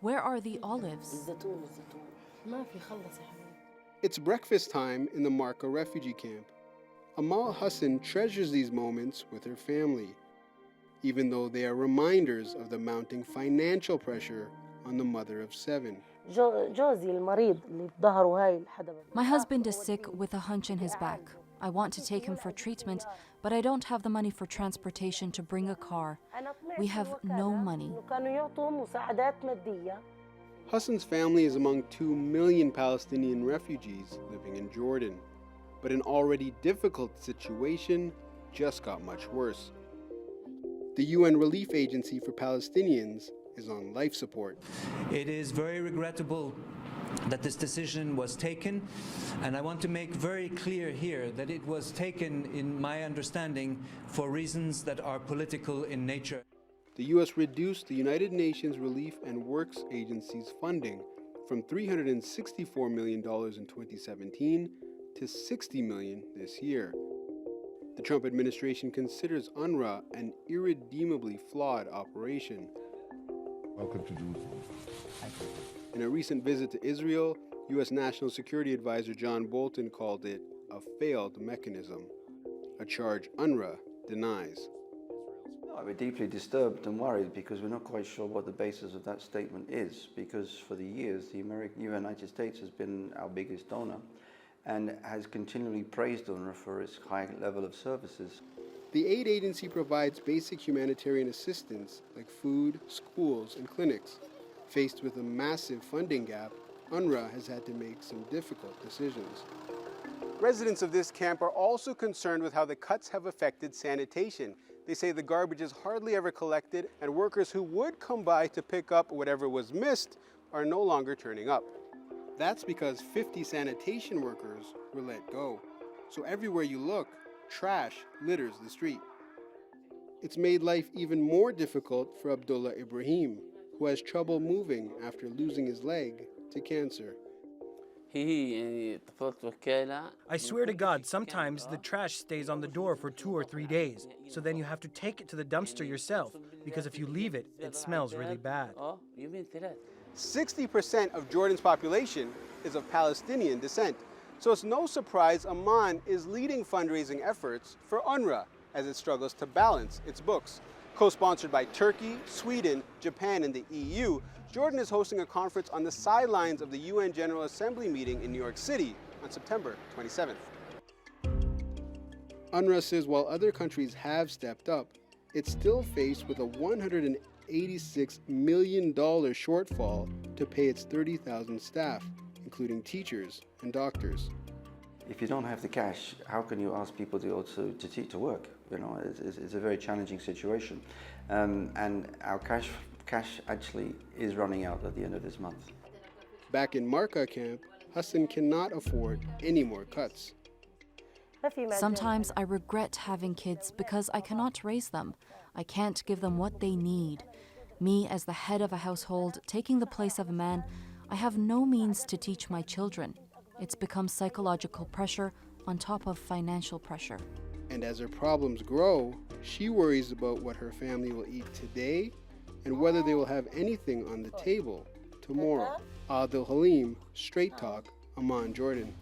Where are the olives? It's breakfast time in the Marka refugee camp. Amal Hassan treasures these moments with her family, even though they are reminders of the mounting financial pressure on the mother of 7. My husband is sick with a hunch in his back. I want to take him for treatment, but I don't have the money for transportation to bring a car. We have no money. Hassan's family is among 2 million Palestinian refugees living in Jordan. But an already difficult situation just got much worse. The UN Relief Agency for Palestinians is on life support. It is very regrettable that this decision was taken, and I want to make very clear here that it was taken, in my understanding, for reasons that are political in nature. The U.S. reduced the United Nations Relief and Works Agency's funding from $364 million in 2017 to $60 million this year. The Trump administration considers Unrwa an irredeemably flawed operation. Welcome to Jerusalem. In a recent visit to Israel, U.S. National Security Advisor John Bolton called it a failed mechanism, a charge Unrwa denies. We're deeply disturbed and worried because we're not quite sure what the basis of that statement is, because for the years the United States has been our biggest donor and has continually praised UNRWA for its high level of services. The aid agency provides basic humanitarian assistance like food, schools, and clinics. Faced with a massive funding gap, UNRWA has had to make some difficult decisions. Residents of this camp are also concerned with how the cuts have affected sanitation. They say the garbage is hardly ever collected, and workers who would come by to pick up whatever was missed are no longer turning up. That's because 50 sanitation workers were let go. So everywhere you look, trash litters the street. It's made life even more difficult for Abdullah Ibrahim, who has trouble moving after losing his leg to cancer. I swear to God, sometimes the trash stays on the door for 2 or 3 days. So then you have to take it to the dumpster yourself, because if you leave it, it smells really bad. 60% of Jordan's population is of Palestinian descent. So it's no surprise Amman is leading fundraising efforts for Unrwa as it struggles to balance its books. Co-sponsored by Turkey, Sweden, Japan, and the EU, Jordan is hosting a conference on the sidelines of the UN General Assembly meeting in New York City on September 27th. Unrwa says while other countries have stepped up, it's still faced with a $186 million shortfall to pay its 30,000 staff, including teachers and doctors. If you don't have the cash, how can you ask people to work? You know, it's a very challenging situation, and our cash actually is running out at the end of this month. Back in Marka camp, Hassan cannot afford any more cuts. Sometimes I regret having kids because I cannot raise them. I can't give them what they need. Me, as the head of a household, taking the place of a man, I have no means to teach my children. It's become psychological pressure on top of financial pressure. And as her problems grow, she worries about what her family will eat today and whether they will have anything on the table tomorrow. Aadel Haleem, Straight Talk, Amman, Jordan.